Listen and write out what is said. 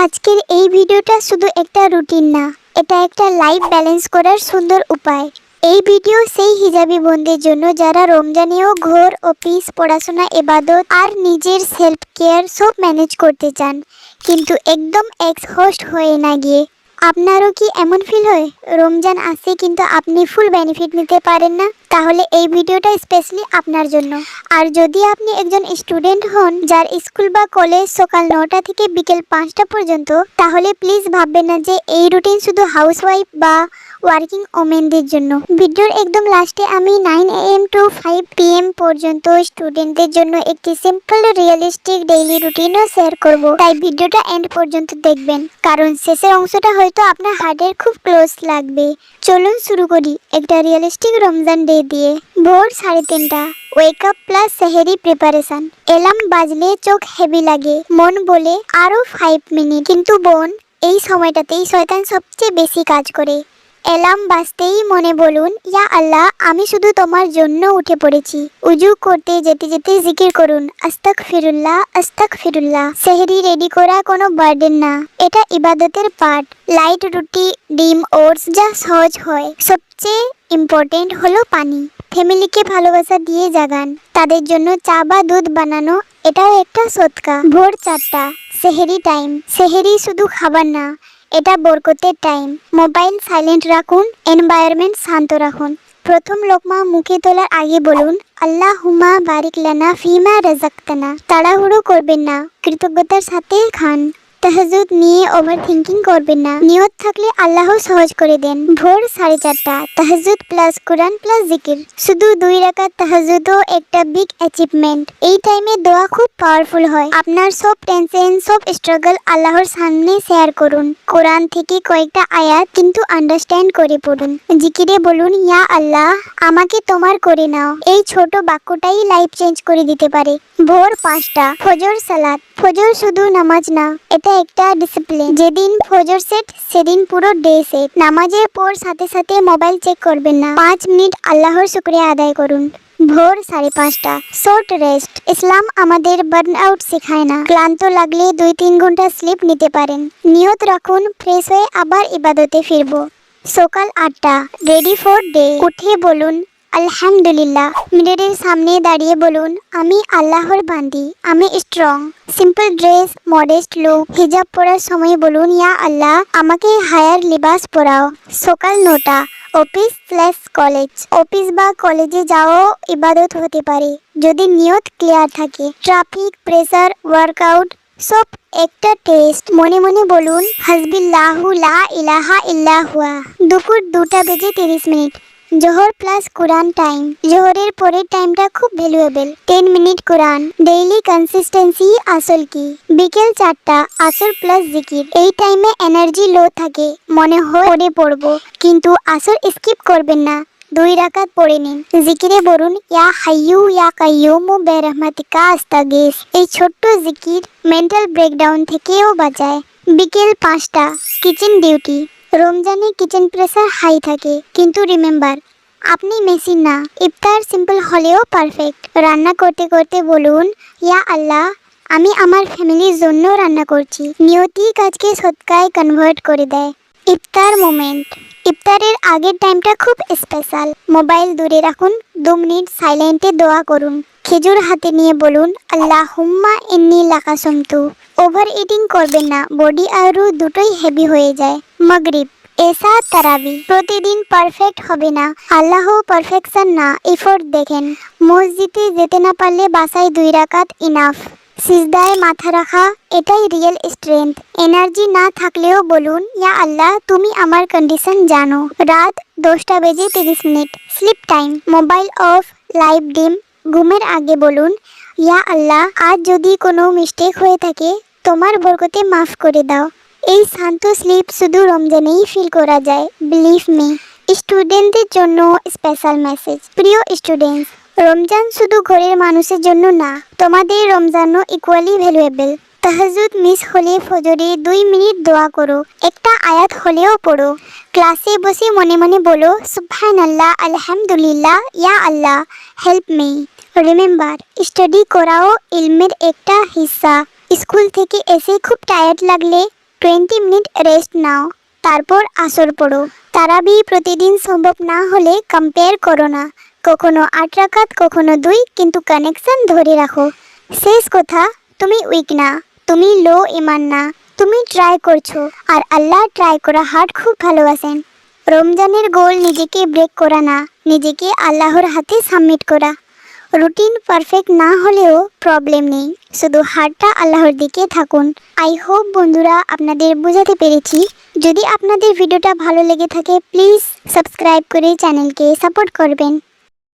আজকের এই ভিডিওটা শুধু একটা রুটিন না, এটা একটা লাইফ ব্যালেন্স করার সুন্দর উপায়। এই ভিডিও সেই হিজাবি বোনদের জন্য যারা রমজানেও ঘর, অফিস, পড়াশোনা, ইবাদত আর নিজের সেলফ কেয়ার সব ম্যানেজ করতে চান, কিন্তু একদম এক্সহস্ট হয়ে না গিয়ে। আপনারও কি এমন ফিল হয় রমজান আসে কিন্তু আপনি ফুল বেনিফিট নিতে পারেন না? তাহলে এই ভিডিওটা স্পেশালি আপনার জন্য। আর যদি আপনি একজন স্টুডেন্ট হন যার স্কুল বা কলেজ সকাল 9টা থেকে বিকেল 5টা পর্যন্ত, তাহলে প্লিজ ভাববেন না যে এই রুটিন শুধু হাউসওয়াইফ বা ওয়ার্কিং ওমেনদের জন্য। ভিডিওর একদম লাস্টে আমি 9 AM টু 5 PM পর্যন্ত স্টুডেন্টদের জন্য একটি সিম্পল রিয়েলিস্টিক ডেইলি রুটিনও শেয়ার করব। তাই ভিডিওটা এন্ড পর্যন্ত দেখবেন, কারণ শেষের অংশটা হয়তো আপনার হার্টের খুব ক্লোজ লাগবে। চলুন শুরু করি একটা রিয়েলিস্টিক রমজান ডে দিয়ে। ভোর 3:30, ওয়েক আপ প্লাস সেহেরি প্রিপারেশন। এলার্ম বাজলে চোখ হেভি লাগে, মন বলে আরও 5 মিনিট, কিন্তু বোন, এই সময়টাতেই শয়তান সবচেয়ে বেশি কাজ করে। অ্যালার্ম বাজতেই মনে বলুন, ইয়া আল্লাহ, আমি শুধু তোমার জন্য উঠে পড়েছি। উজু করতে যেতে যেতে জিকির করুন, আস্তাগফিরুল্লাহ আস্তাগফিরুল্লাহ। সেহরি রেডি করা কোনো বার্ডেন না, এটা ইবাদতের পার্ট। লাইট রুটি, ডিম, ওটস যা সহজ হয়। সবচেয়ে ইম্পর্টেন্ট হলো পানি। ফ্যামিলিকে ভালোবাসা দিয়ে জাগান, তাদের জন্য চা বা দুধ বানানো, এটাও একটা সদকা। ভোর 4টা, সেহরি টাইম। সেহরি শুধু খাবার না, এটা বরকতের টাইম। মোবাইল সাইলেন্ট রাখুন, এনভায়রনমেন্ট শান্ত রাখুন। প্রথম লোকমা মুখে তোলার আগে বলুন, আল্লাহুম্মা বারিক লানা ফিমা রাযাকতানা। তাড়াহুড়ো করবেন না, কৃতজ্ঞতার সাথে খান। তাহাজ্জুদ নিয়ে ওভার থিঙ্কিং করবেন না, নিয়ত থাকলে আল্লাহ সহজ করে দেন। ভোর 4:30, তাহাজ্জুদ প্লাস কোরআন প্লাস জিকির। শুধু 2 রাকাত তাহাজ্জুদও একটা বিগ অ্যাচিভমেন্ট। এই টাইমে দোয়া খুব পাওয়ারফুল হয়। আপনার সব টেনশন, সব স্ট্রাগল আল্লাহর সামনে শেয়ার করুন। কোরআন থেকে কয়েকটা আয়াত কিন্তু আন্ডারস্ট্যান্ড করে পড়ুন। জিকিরে বলুন, ইয়া আল্লাহ, আমাকে তোমার করে নাও। এই ছোট বাক্যটাই লাইফ চেঞ্জ করে দিতে পারে। ভোর 5টা, ফজর সালাত। ফজর শুধু নামাজ না, এটা একটা ডিসিপ্লিন। যেদিন ফজর সেট সেদিন পুরো ডে সেট। নামাজের পর সাথে সাথে মোবাইল চেক করবেন না, 5 মিনিট আল্লাহর শুকরিয়া আদায় করুন। ভোর 5:30, শর্ট রেস্ট। ইসলাম আমাদের বার্ন আউট শেখায় না। ক্লান্ত লাগলে 2-3 ঘন্টা স্লিপ নিতে পারেন। নিয়ত রাখুন, ফ্রেশ হয়ে আবার ইবাদতে ফিরবো। সকাল 8টা, রেডি ফর ডে। উঠে বলুন আলহামদুলিল্লাহ। মিররের সামনে দাঁড়িয়ে বলুন, আমি আল্লাহর বান্দি, আমি strong. Simple dress, modest look. হিজাব পরার সময় বলুন, ইয়া আল্লাহ, আমাকে হায়ার লিবাস পরাও। সকাল 9টা, অফিস/কলেজ। অফিস বা কলেজে যাওয়াও ইবাদত হতে পারে যদি নিয়ত ক্লিয়ার থাকে। ট্রাফিক, প্রেসার, ওয়ার্কআউট সব একটা টেস্ট। মনে মনে বলুন, হাসবিল্লাহু লা ইলাহা ইল্লা হুয়া। দুপুর 2:30, জোহর প্লাস কোরআন টাইম। জোহরের পরের টাইমটা খুব ভ্যালুয়েবল। 10 মিনিট কোরআন। ডেইলি কনসিস্টেন্সি আসল কি। বিকেল 4টা, আসর প্লাস জিকির। এই টাইমে এনার্জি লো থাকে, মনে হয় পড়ে পড়বো, কিন্তু আসর স্কিপ করবেন না, 2 রাকাত পড়ে নিন। জিকিরে বলুন, ইয়া হাইয়ু ইয়া কাইয়ুম বিরহমাতিকা আস্তাগীস। এই ছোট্ট জিকির মেন্টাল ব্রেকডাউন থেকেও বাঁচায়। বিকেল 5টা, কিচেন ডিউটি। রমজানে কিচেন প্রেসার হাই থাকে, কিন্তু রিমেম্বার, আপনি মেশিন না। ইফতার সিম্পল হলেও পারফেক্ট। রান্না করতে করতে বলুন, ইয়া আল্লাহ, আমি আমার ফ্যামিলির জন্য রান্না করছি। নিয়তি কাজকে সদকায় কনভার্ট করে দেয়। ইফতার মোমেন্ট। ইফতারের আগের টাইমটা খুব স্পেশাল। মোবাইল দূরে রাখুন, 2 মিনিট সাইলেন্টে দোয়া করুন। খেজুর হাতে নিয়ে বলুন, আল্লাহুম্মা ইন্নী লাকা সুমতু। ওভার ইটিং করবেন না, বডি আর রুহ দুটোই হেভি হয়ে যায়। মাগরিব, এশা, তারাবি। প্রতিদিন পারফেক্ট হবে না, আল্লাহ পারফেকশন না, এফোর্ট দেখেন। মসজিদে যেতে না পারলে বাসায় 2 রাকাত ইনাফ। সিজদায় মাথা রাখা, এটাই রিয়েল স্ট্রেংথ। এনার্জি না থাকলেও বলুন, ইয়া আল্লাহ, তুমি আমার কন্ডিশন জানো। রাত 10:30, slip time. Mobile off, live ডিম। ঘুমের আগে বলুন, ইয়া আল্লাহ, আজ যদি কোনো মিস্টেক হয়ে থাকে তোমার বরকতে মাফ করে দাও। এই শান্ত স্লিপ শুধু রমজানেই ফিল করা যায়, বিলিভ মি। স্টুডেন্টদের জন্য স্পেশাল মেসেজ। প্রিয় স্টুডেন্টস, রমজান শুধু ঘরের মানুষের জন্য না, তোমাদের রমজানও ইকুয়ালি ভ্যালুয়েবল। তাহাজ্জুদ মিস হলে ফজরে 2 মিনিট দোয়া করো, একটা আয়াত হলেও পড়ো। ক্লাসে বসে মনে মনে বলো, সুবহানাল্লাহ, আলহামদুলিল্লাহ, ইয়া আল্লাহ হেল্প মি। রিমেম্বার, স্টাডি করাও ইলমের একটা হিস্সা। স্কুল থেকে এসে খুব টায়ার্ড লাগলে 20 মিনিট রেস্ট নাও, তারপর আসর পড়ো। তারাবি প্রতিদিন সম্ভব না হলে কম্পেয়ার করো না, কখনো 8 রাকাত কখনো 2, কিন্তু কানেকশন ধরে রাখো। শেষ কথা, তুমি উইক না, তুমি লো ইমান না, তুমি ট্রাই করছো, আর আল্লাহ ট্রাই করা হার্ট খুব ভালোবাসেন। রমজানের গোল নিজেকে ব্রেক করা না, নিজেকে আল্লাহর হাতে সাবমিট করা। রুটিন পারফেক্ট না হলেও প্রবলেম নেই, শুধু হার্টটা আল্লাহর দিকে থাকুন। আই হোপ বন্ধুরা আপনাদের বোঝাতে পেরেছি। যদি আপনাদের ভিডিওটা ভালো লেগে থাকে প্লিজ সাবস্ক্রাইব করে চ্যানেলকে সাপোর্ট করবেন।